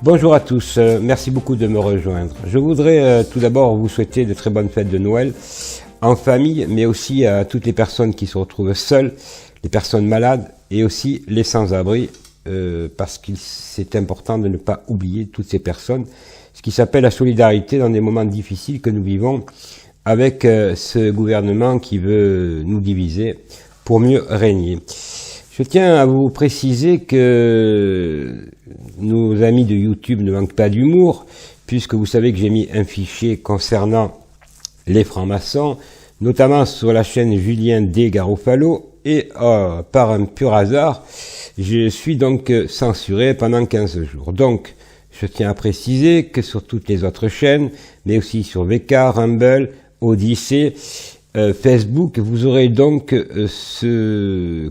Bonjour à tous, merci beaucoup de me rejoindre. Je voudrais tout d'abord vous souhaiter de très bonnes fêtes de Noël en famille, mais aussi à toutes les personnes qui se retrouvent seules, les personnes malades et aussi les sans-abri, parce que c'est important de ne pas oublier toutes ces personnes, ce qui s'appelle la solidarité dans des moments difficiles que nous vivons avec ce gouvernement qui veut nous diviser pour mieux régner. Je tiens à vous préciser que nos amis de YouTube ne manquent pas d'humour, puisque vous savez que j'ai mis un fichier concernant les francs-maçons, notamment sur la chaîne Julien D. Garofalo, et par un pur hasard, je suis donc censuré pendant 15 jours. Donc, je tiens à préciser que sur toutes les autres chaînes, mais aussi sur VK, Rumble, Odyssée, Facebook, vous aurez donc ce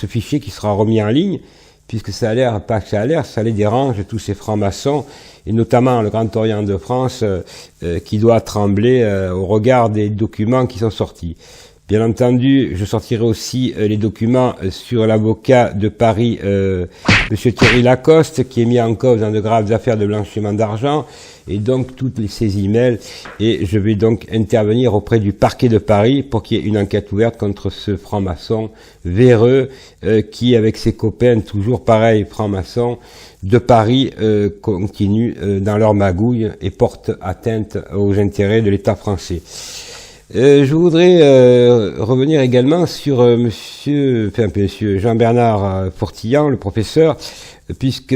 fichier qui sera remis en ligne, puisque ça a l'air, pas que ça a l'air, ça les dérange, tous ces francs-maçons, et notamment le Grand Orient de France, qui doit trembler au regard des documents qui sont sortis. Bien entendu, je sortirai aussi les documents sur l'avocat de Paris, Monsieur Thierry Lacoste, qui est mis en cause dans de graves affaires de blanchiment d'argent, et donc toutes ces emails, et je vais donc intervenir auprès du parquet de Paris pour qu'il y ait une enquête ouverte contre ce franc-maçon véreux, qui avec ses copains, toujours pareil, francs-maçons, de Paris, continue dans leur magouille et porte atteinte aux intérêts de l'État français. Je voudrais revenir également sur monsieur Jean-Bernard Fortillan, le professeur, puisque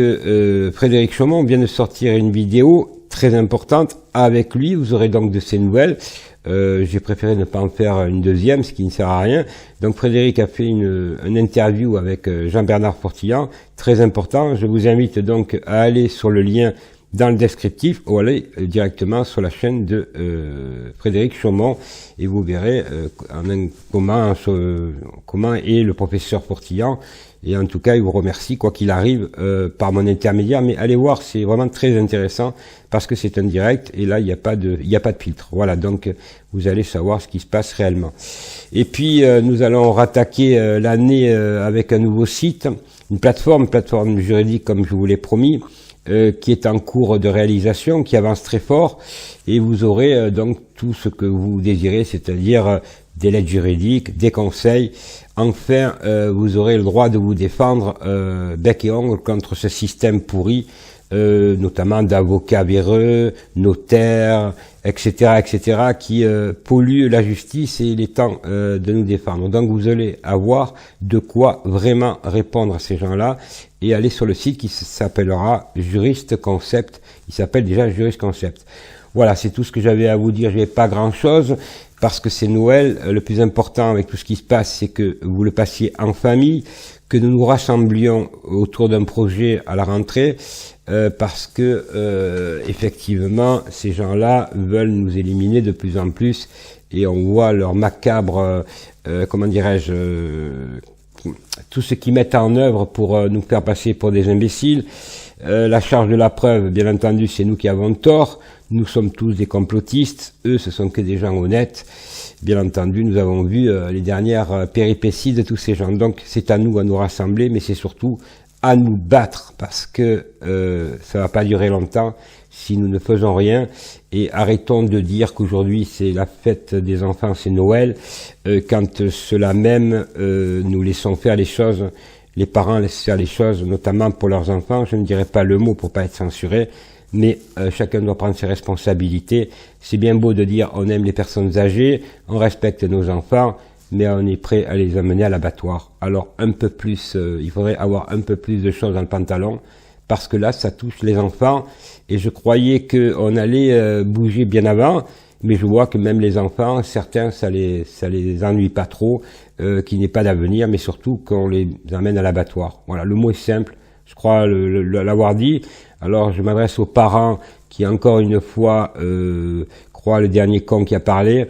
Frédéric Chaumont vient de sortir une vidéo très importante avec lui. Vous aurez donc de ses nouvelles. J'ai préféré ne pas en faire une deuxième, ce qui ne sert à rien. Donc Frédéric a fait une interview avec Jean-Bernard Fortillan, très important. Je vous invite donc à aller sur le lien dans le descriptif ou aller directement sur la chaîne de Frédéric Chaumont et vous verrez comment est le professeur Fortillan. Et en tout cas, il vous remercie, quoi qu'il arrive, par mon intermédiaire. Mais allez voir, c'est vraiment très intéressant parce que c'est un direct et là, il n'y a pas de filtre. Voilà, donc vous allez savoir ce qui se passe réellement. Et puis, nous allons rattaquer l'année avec un nouveau site, une plateforme juridique comme je vous l'ai promis, qui est en cours de réalisation, qui avance très fort, et vous aurez donc tout ce que vous désirez, c'est-à-dire des lettres juridiques, des conseils. Enfin, vous aurez le droit de vous défendre bec et ongle contre ce système pourri, notamment d'avocats véreux, notaires, etc., qui polluent la justice, et il est temps de nous défendre. Donc vous allez avoir de quoi vraiment répondre à ces gens-là, et aller sur le site qui s'appellera Juriste Concept. Il s'appelle déjà Juriste Concept. Voilà, c'est tout ce que j'avais à vous dire. Je n'ai pas grand-chose, parce que c'est Noël. Le plus important avec tout ce qui se passe, c'est que vous le passiez en famille, que nous nous rassemblions autour d'un projet à la rentrée, parce que effectivement, ces gens-là veulent nous éliminer de plus en plus, et on voit leur macabre, tout ce qu'ils mettent en œuvre pour nous faire passer pour des imbéciles. La charge de la preuve, bien entendu, c'est nous qui avons tort. Nous sommes tous des complotistes. Eux, ce sont que des gens honnêtes. Bien entendu, nous avons vu les dernières péripéties de tous ces gens. Donc, c'est à nous rassembler, mais c'est surtout à nous battre, parce que ça va pas durer longtemps si nous ne faisons rien. Et arrêtons de dire qu'aujourd'hui c'est la fête des enfants, c'est Noël, quand cela même nous laissons faire les choses, les parents laissent faire les choses, notamment pour leurs enfants. Je ne dirai pas le mot pour pas être censuré, mais chacun doit prendre ses responsabilités. C'est bien beau de dire on aime les personnes âgées, on respecte nos enfants, mais on est prêt à les amener à l'abattoir. Alors un peu plus, il faudrait avoir un peu plus de choses dans le pantalon, parce que là, ça touche les enfants, et je croyais qu'on allait bouger bien avant, mais je vois que même les enfants, certains, ça les ennuie pas trop, qu'il n'y ait pas d'avenir, mais surtout qu'on les amène à l'abattoir. Voilà, le mot est simple, je crois l'avoir dit. Alors je m'adresse aux parents qui, encore une fois, croient le dernier con qui a parlé.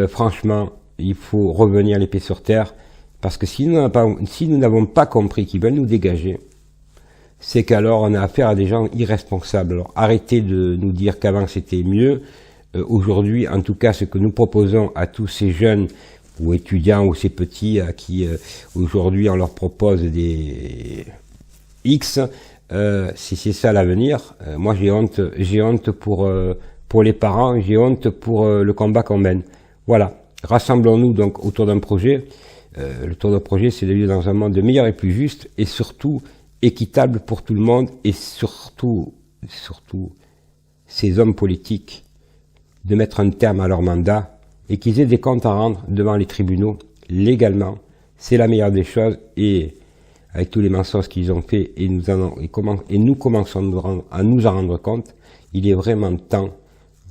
Franchement, il faut revenir les pieds sur terre, parce que si nous n'avons pas compris qu'ils veulent nous dégager, c'est qu'alors on a affaire à des gens irresponsables. Alors arrêtez de nous dire qu'avant c'était mieux. Aujourd'hui, en tout cas, ce que nous proposons à tous ces jeunes ou étudiants ou ces petits à qui aujourd'hui on leur propose des X, Si c'est ça l'avenir, moi j'ai honte pour les parents, j'ai honte pour le combat qu'on mène. Voilà, rassemblons-nous donc autour d'un projet. Le tour de projet, c'est de vivre dans un monde meilleur et plus juste, et surtout équitable pour tout le monde, et surtout ces hommes politiques, de mettre un terme à leur mandat, et qu'ils aient des comptes à rendre devant les tribunaux, légalement. C'est la meilleure des choses, et avec tous les mensonges qu'ils ont fait, et nous commençons à nous en rendre compte, il est vraiment temps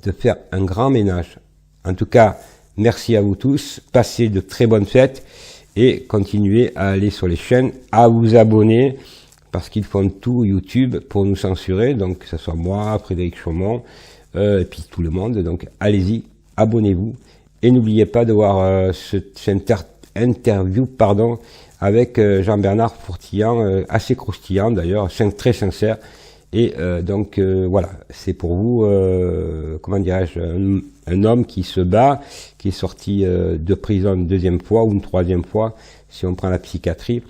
de faire un grand ménage. En tout cas, merci à vous tous, passez de très bonnes fêtes, et continuez à aller sur les chaînes, à vous abonner, parce qu'ils font tout YouTube pour nous censurer, donc que ce soit moi, Frédéric Chaumont, et puis tout le monde, donc allez-y, abonnez-vous, et n'oubliez pas de voir cette interview avec Jean-Bernard Fourtillant, assez croustillant d'ailleurs, très sincère, et donc voilà, c'est pour vous, comment dirais-je, un homme qui se bat, qui est sorti de prison une deuxième fois ou une troisième fois, si on prend la psychiatrie,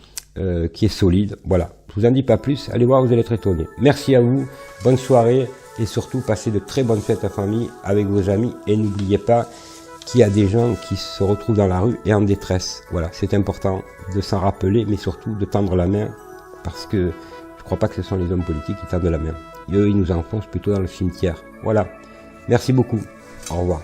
qui est solide. Voilà, je vous en dis pas plus, allez voir, vous allez être étonnés. Merci à vous, bonne soirée, et surtout passez de très bonnes fêtes à famille avec vos amis, et n'oubliez pas qu'il y a des gens qui se retrouvent dans la rue et en détresse. Voilà, c'est important de s'en rappeler, mais surtout de tendre la main, parce que je crois pas que ce sont les hommes politiques qui tendent la main. Et eux, ils nous enfoncent plutôt dans le cimetière. Voilà. Merci beaucoup. Au revoir.